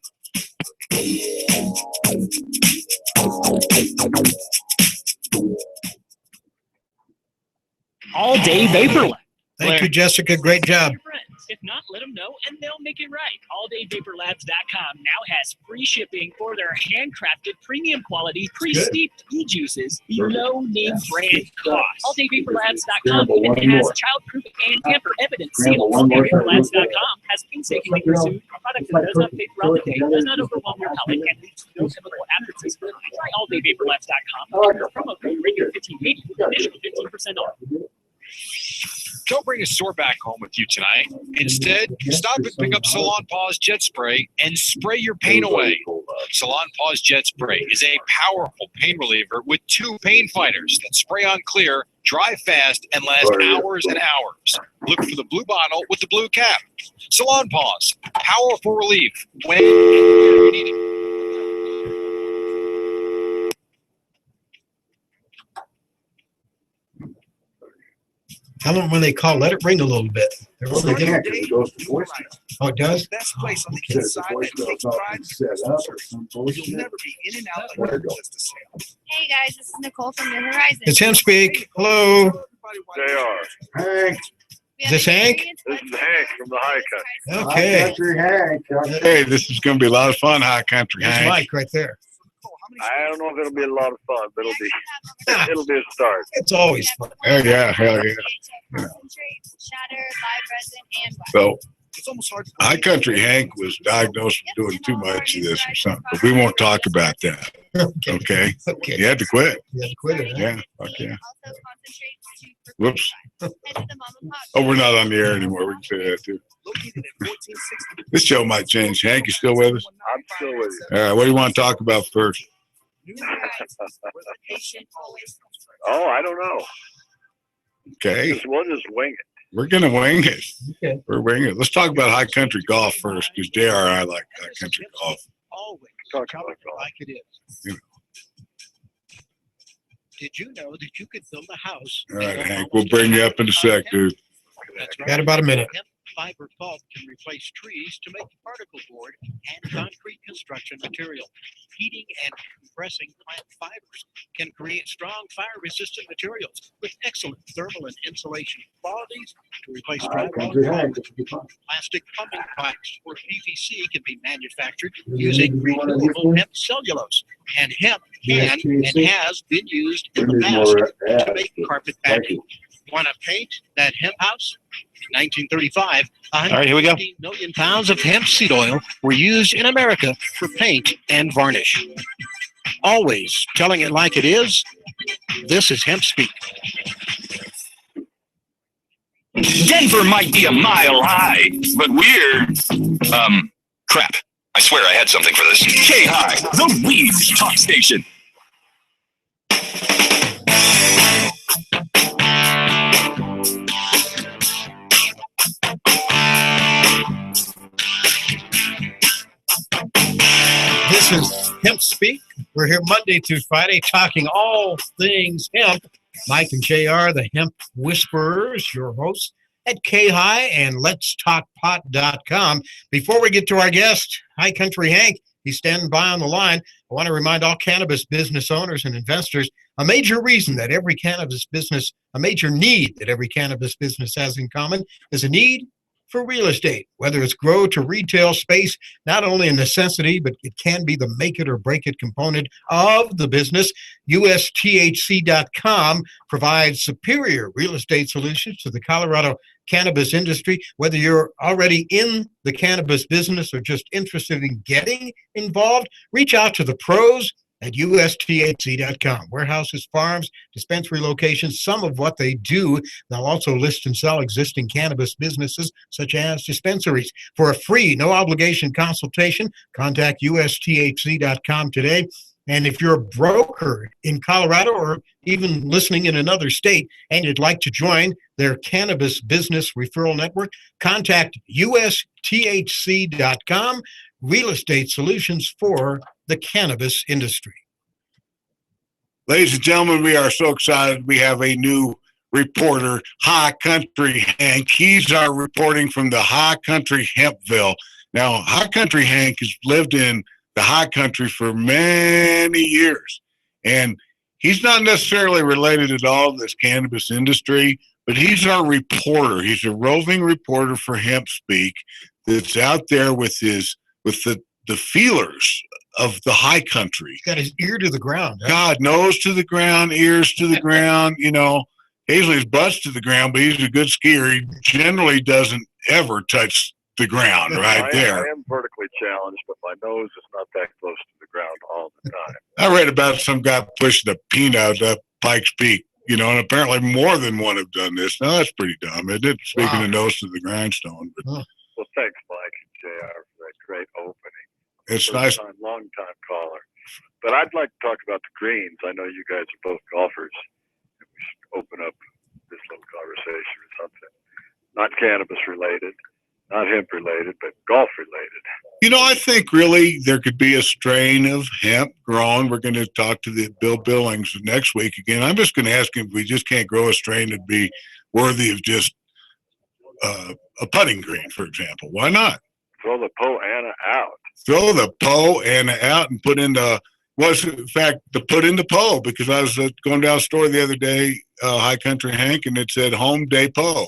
All day vapor. Thank you, Jessica. Great job. If not, let them know and they'll make it right. AllDayVaporLabs.com now has free shipping for their handcrafted, premium quality, pre-steeped e-juices below name brand cost. AllDayVaporLabs.com even has childproof and tamper evidence seal. AllDayVaporLabs.com has painstakingly pursued a product that does not vapor out the day, does not overwhelm your palate, and leaves no chemical aftertaste. Try AllDayVaporLabs.com. Your promo code radio1580 with an additional 15% off. Don't bring a store back home with you tonight. Instead, stop and pick up Salon Paws Jet Spray and spray your pain away. Salon Paws Jet Spray is a powerful pain reliever with 2 pain fighters that spray on clear, dry fast, and last hours and hours. Look for the blue bottle with the blue cap. Salon Paws, powerful relief when you need it. Tell them when they call, let it ring a little bit. Oh, it does? Best place on the inside that takes pride in customer service. You'll never be in and out like just a sale. Hey guys, this is Nicole from New Horizons. It's HempSpeak. Hello. They are. Hank. Is this Hank? This is Hank from the High Country. Okay. High Country Hank. Hey, this is going to be a lot of fun, High Country There's Hank. Mike right there. I don't know if it'll be a lot of fun, but it'll be a start. It's always fun. Oh, yeah. Hell yeah. So, High Country Hank was diagnosed with doing too much of this or something, but we won't talk about that. Okay? Okay. You had to quit. You had to quit it. Huh? Yeah. Okay. Whoops. Oh, we're not on the air anymore. We can say that too. This show might change. Hank, you still with us? I'm still with you. All right. What do you want to talk about first? Oh, I don't know. Okay. We'll just wing it. We're going to wing it. Okay. We're winging it. Let's talk about high country golf first, because JR and I like high country golf. Always Talk tell about it golf. like it is. Yeah. Did you know that you could build a house? All right, Hank, we'll bring you up in a sec, dude. That's Got about a minute. Hemp fiber pulp can replace trees to make particle board and concrete construction material. Heating and compressing plant fibers can create strong fire-resistant materials with excellent thermal and insulation qualities to replace drywall. Plastic pumping pipes or PVC can be manufactured using renewable hemp cellulose. And hemp can and has been used in the past to make carpet backing. Want to paint that hemp house? In 1935, All right, here we go. 115 million pounds of hemp seed oil were used in America for paint and varnish. Always telling it like it is, this is HempSpeak. Denver might be a mile high, but we're, crap. I swear I had something for this. K-High, the weed talk station. This is HempSpeak. We're here Monday through Friday talking all things hemp. Mike and JR, the Hemp Whisperers, your hosts at K-High and Let'sTalkPot.com. Before we get to our guest, High Country Hank, he's standing by on the line. I want to remind all cannabis business owners and investors, a major reason that every cannabis business, a major need that every cannabis business has in common is a need for real estate. Whether it's grow to retail space, not only a necessity, but it can be the make it or break it component of the business. USTHC.com provides superior real estate solutions to the Colorado cannabis industry. Whether you're already in the cannabis business or just interested in getting involved, reach out to the pros at USTHC.com. Warehouses, farms, dispensary locations, some of what they do. They'll also list and sell existing cannabis businesses such as dispensaries. For a free, no obligation consultation, contact USTHC.com today. And if you're a broker in Colorado or even listening in another state and you'd like to join their cannabis business referral network, contact USTHC.com, real estate solutions for the cannabis industry. Ladies and gentlemen, we are so excited. We have a new reporter, High Country Hank. He's our reporting from the High Country Hempville. Now, High Country Hank has lived in the high country for many years, and he's not necessarily related at all to this cannabis industry, but he's our reporter. He's a roving reporter for HempSpeak that's out there with the feelers of the high country. He's got his ear to the ground. Huh? God, nose to the ground, ears to the ground, occasionally his butt's to the ground, but he's a good skier. He generally doesn't ever touch the ground there. I am vertically challenged, but my nose is not that close to the ground all the time. I read about some guy pushing a peanut up Pikes Peak, and apparently more than one have done this. Now, that's pretty dumb, isn't it? Speaking of nose to the grindstone. But, Well, thanks, Mike and JR, for that great opening. It's nice. Long time caller. But I'd like to talk about the greens. I know you guys are both golfers. We should open up this little conversation or something. Not cannabis related. Not hemp related, but golf related. I think really there could be a strain of hemp grown. We're going to talk to the Bill Billings next week again. I'm just going to ask him if we just can't grow a strain that'd be worthy of just a putting green, for example. Why not? Throw the Poana out. Throw the Poana out and put in the put in the Poe, because I was going down the store the other day, High Country Hank, and it said Home Depot.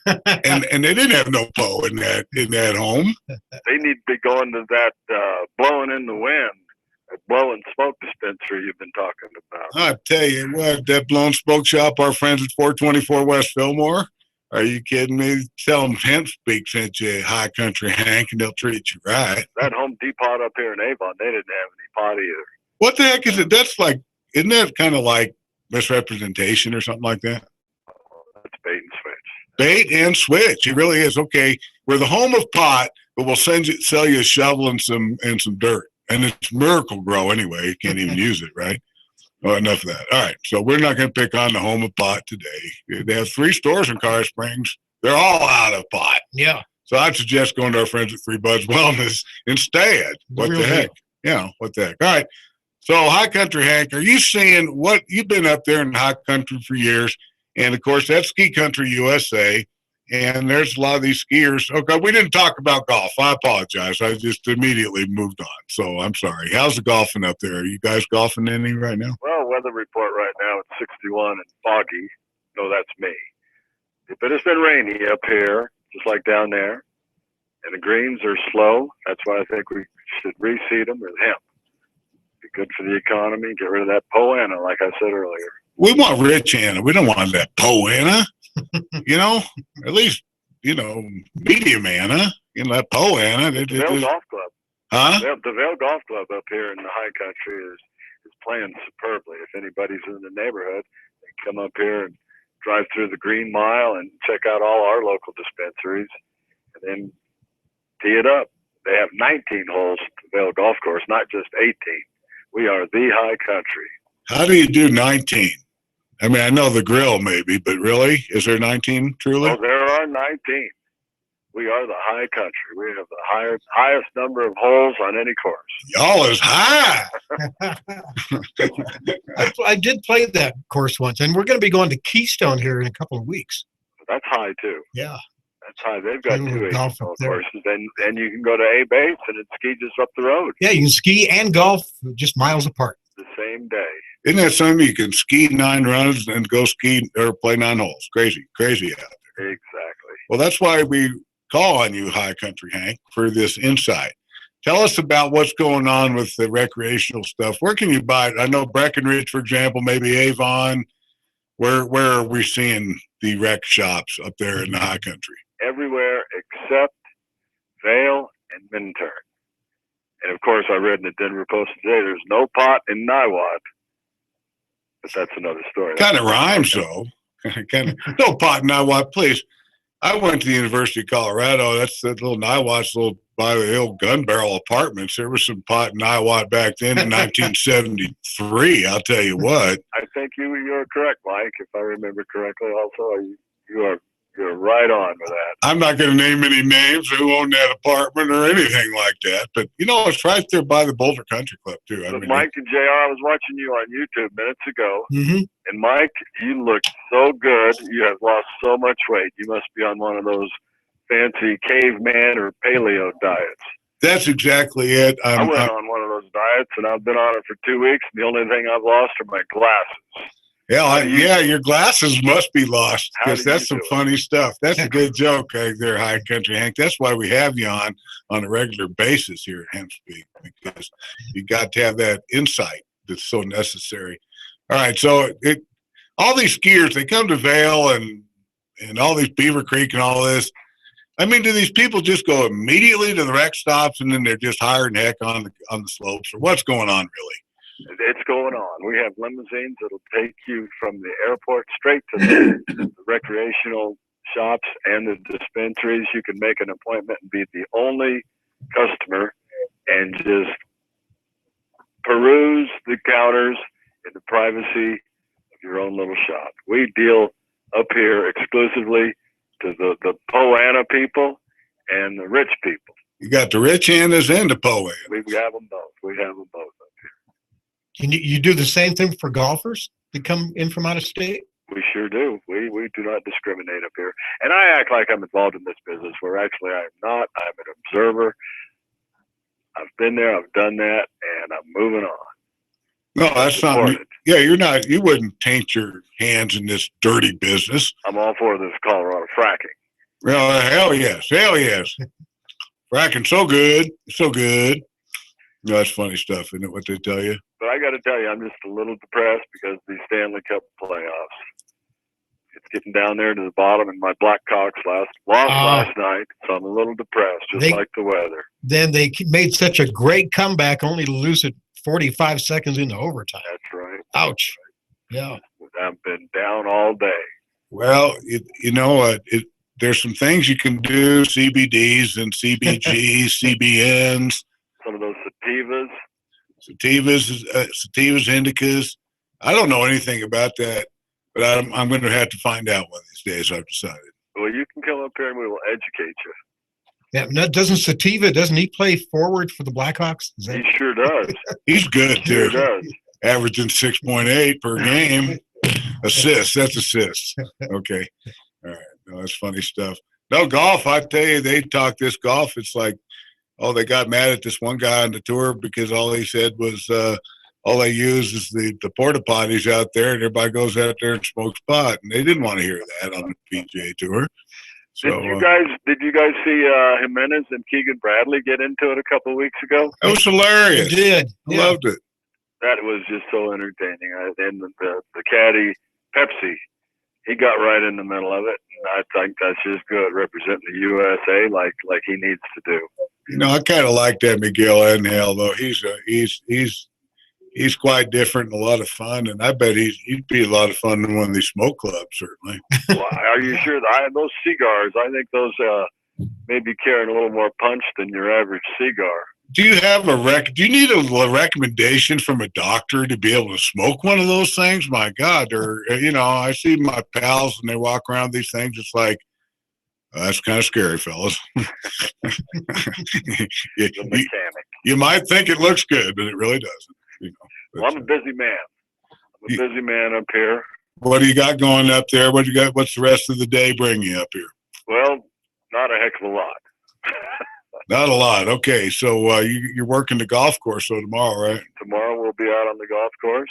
and they didn't have no Poe in that home. They need to be going to that blowing in the wind, blowing smoke dispenser you've been talking about. I tell you what, that blown smoke shop, our friends at 424 West Fillmore. Are you kidding me? Tell them HempSpeak sent you, High Country Hank, and they'll treat you right. That Home Depot up here in Avon, they didn't have any pot either. What the heck is it? That's like, isn't that kind of like misrepresentation or something like that? That's bait and switch. Bait and switch. It really is. Okay, we're the home of pot, but we'll sell you a shovel and some dirt. And it's Miracle Grow anyway. You can't even use it, right? Well, enough of that. All right, so we're not going to pick on the home of pot today. They have 3 stores in Colorado Springs. They're all out of pot. Yeah. So I'd suggest going to our friends at Three Buds Wellness instead. What the heck? What the heck? All right. So High Country Hank, are you seeing what you've been up there in high country for years? And of course, that's Ski Country USA. And there's a lot of these skiers. Okay, we didn't talk about golf. I apologize. I just immediately moved on. So I'm sorry. How's the golfing up there? Are you guys golfing any right now? Well, weather report right now, it's 61 and foggy. No, that's me. But it's been rainy up here, just like down there. And the greens are slow. That's why I think we should reseed them with hemp. Be good for the economy. Get rid of that Poana, like I said earlier. We want rich Anna. We don't want that Poana. At least, medium Anna. That Poana. The Vail Golf Club. Huh? The Vail Golf Club up here in the high country is playing superbly. If anybody's in the neighborhood, they can come up here and drive through the Green Mile and check out all our local dispensaries and then tee it up. They have 19 holes at the Vail Golf Course, not just 18. We are the high country. How do you do 19? I mean, I know the grill maybe, but really? Is there 19 truly? Oh, there are 19. We are the high country. We have the highest number of holes on any course. Y'all is high. I did play that course once, and we're going to be going to Keystone here in a couple of weeks. That's high, too. Yeah. That's high. They've got 2 golf courses, and you can go to A Base and it's ski just up the road. Yeah, you can ski and golf just miles apart. The same day. Isn't that something? You can ski 9 runs and go ski or play 9 holes. Crazy out there. Exactly. Well, that's why we call on you, High Country Hank, for this insight. Tell us about what's going on with the recreational stuff. Where can you buy it? I know Breckenridge, for example, maybe Avon. Where are we seeing the rec shops up there in the High Country? Everywhere except Vail and Minturn. And of course, I read in the Denver Post today, there's no pot in Niwot. But that's another story. Kind of rhymes, though. No pot in Niwot, please. I went to the University of Colorado. That's that little Niwot's little by the old gun barrel apartments. There was some pot in Niwot back then in 1973. I'll tell you what. I think you're correct, Mike. If I remember correctly, also you're right on with that. I'm not going to name any names who own that apartment or anything like that, but it's right there by the Boulder Country Club too. But Mike and JR, I was watching you on YouTube minutes ago, Mm-hmm. and Mike, you look so good. You have lost so much weight. You must be on one of those fancy caveman or paleo diets. That's exactly it. I went on one of those diets, and I've been on it for 2 weeks. And the only thing I've lost are my glasses. Yeah, your glasses must be lost because that's some funny stuff. That's a good joke there, High Country Hank. That's why we have you on a regular basis here at HempSpeak, because you got to have that insight that's so necessary. All right, so all these skiers, they come to Vail and all these Beaver Creek and all this. I mean, do these people just go immediately to the rec stops and then they're just hiring heck on the slopes, or what's going on really? It's going on. We have limousines that'll take you from the airport straight to the recreational shops and the dispensaries. You can make an appointment and be the only customer and just peruse the counters in the privacy of your own little shop. We deal up here exclusively to the Poana people and the rich people. You got the rich handers and the Poana. We have them both. We have them both. Can you do the same thing for golfers that come in from out of state? We sure do. We do not discriminate up here. And I act like I'm involved in this business, where actually I'm not. I'm an observer. I've been there, I've done that, and I'm moving on. No, that's not. Yeah, you're not. You wouldn't taint your hands in this dirty business. I'm all for this Colorado fracking. Well, hell yes. Fracking so good. That's funny stuff, isn't it, what they tell you? But I got to tell you, I'm just a little depressed because the Stanley Cup playoffs. It's getting down there to the bottom, and my Blackhawks lost last night, so I'm a little depressed, like the weather. Then they made such a great comeback, only to lose it 45 seconds into overtime. That's right. Ouch. Yeah. I've been down all day. Well, you know what? There's some things you can do, CBDs and CBGs, CBNs. Some of those sativas, indicas. I don't know anything about that, but I'm going to have to find out one of these days. I've decided. Well, you can come up here and we will educate you. Yeah, doesn't he play forward for the Blackhawks? He sure does. He's good too. He sure does. Averaging 6.8 per game. Assists. That's assists. Okay. All right. No, that's funny stuff. No, golf, I tell you, they talk this golf. It's like, oh, they got mad at this one guy on the tour because all he said was all they use is the porta potties out there, and everybody goes out there and smokes pot. And they didn't want to hear that on the PGA Tour. So, did you guys see Jimenez and Keegan Bradley get into it a couple of weeks ago? It was hilarious. I did. I loved it. That was just so entertaining. And the caddy, Pepsi, he got right in the middle of it. And I think that's just good, representing the USA like he needs to do. You know, I kind of like that Miguel Angel, though. He's quite different and a lot of fun, and I bet he'd be a lot of fun in one of these smoke clubs, certainly. Well, are you sure? Those cigars, I think those maybe carrying a little more punch than your average cigar. Do you have do you need a recommendation from a doctor to be able to smoke one of those things? My God, or I see my pals and they walk around these things. It's like, that's kind of scary, fellas. You might think it looks good, but it really doesn't. Well, I'm a busy man. I'm a busy man up here. What do you got going up there? What you got? What's the rest of the day bring you up here? Well, not a heck of a lot. Not a lot. Okay, so you're working the golf course tomorrow, right? Tomorrow we'll be out on the golf course,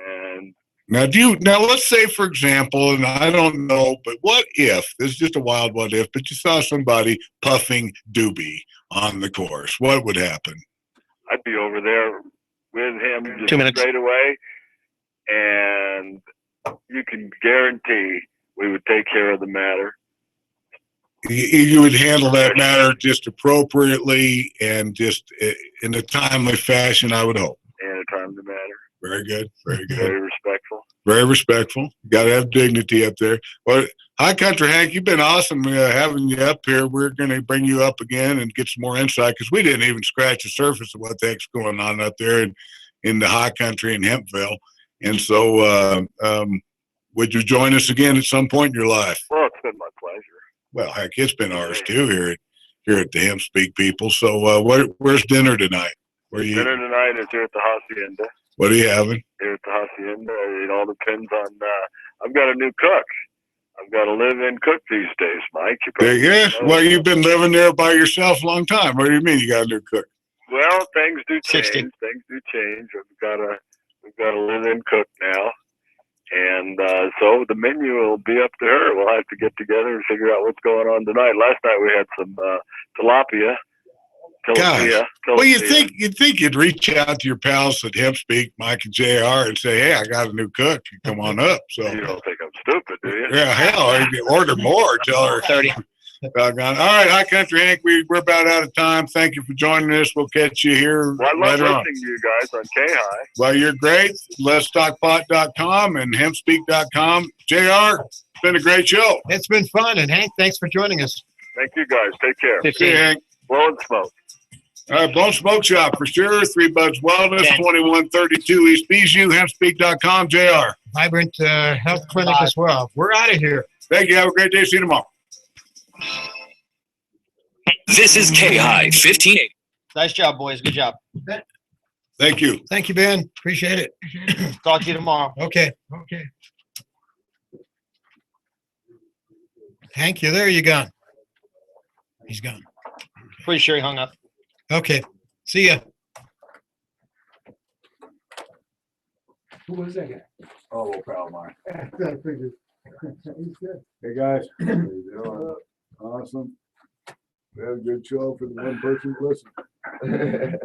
and Now, let's say, for example, and I don't know, but what if, this is just a wild what if, but you saw somebody puffing doobie on the course, what would happen? I'd be over there with him just 2 minutes. straight away, and you can guarantee we would take care of the matter. You would handle that matter just appropriately and just in a timely fashion, I would hope. And a timely matter. Very good. Very good. Very respectful. Very respectful. Got to have dignity up there. Well, High Country Hank, you've been awesome having you up here. We're going to bring you up again and get some more insight because we didn't even scratch the surface of what the heck's going on up there in the High Country in Hempville. And so would you join us again at some point in your life? Well, it's been my pleasure. Well, heck, it's been ours too here at the HempSpeak people. So where's dinner tonight? Dinner tonight is here at the Hacienda. What are you having? Here at the Hacienda. It all depends on, I've got a new cook. I've got a live-in cook these days, Mike. Well, you've been living there by yourself a long time. What do you mean you got a new cook? Well, things do change. 60. Things do change. We've got a live-in cook now. And so the menu will be up to her. We'll have to get together and figure out what's going on tonight. Last night we had some tilapia. Gosh. Well, you'd think you'd reach out to your pals at HempSpeak, Mike and JR, and say, "Hey, I got a new cook. You come on up." So you don't think I'm stupid, do you? Yeah, hell, you can order more. Tell her 30. Doggone. All right, High Country Hank, we're about out of time. Thank you for joining us. We'll catch you here Well, I love later on. listening to you guys on K-High. Well, you're great. Let'sTalkPot.com and HempSpeak.com. JR, it's been a great show. It's been fun. And Hank, thanks for joining us. Thank you guys. Take care. 15. See you, Hank. Blowing smoke. All right, Bone Smoke Shop for sure. 3 Buds Wellness, 2132 East Bijou, HempSpeak.com. JR. Vibrant Health Clinic as well. We're out of here. Thank you. Have a great day. See you tomorrow. This is K-High 1580. Nice job, boys. Good job. Thank you. Thank you, Ben. Appreciate it. Talk to you tomorrow. Okay. Hank, you there? You gone? He's gone. Pretty sure he hung up. Okay. See ya. Who was that guy? Oh, pal of mine. I figured. He's good. Hey, guys. How you doing? Awesome. We had a good show for the one person listening.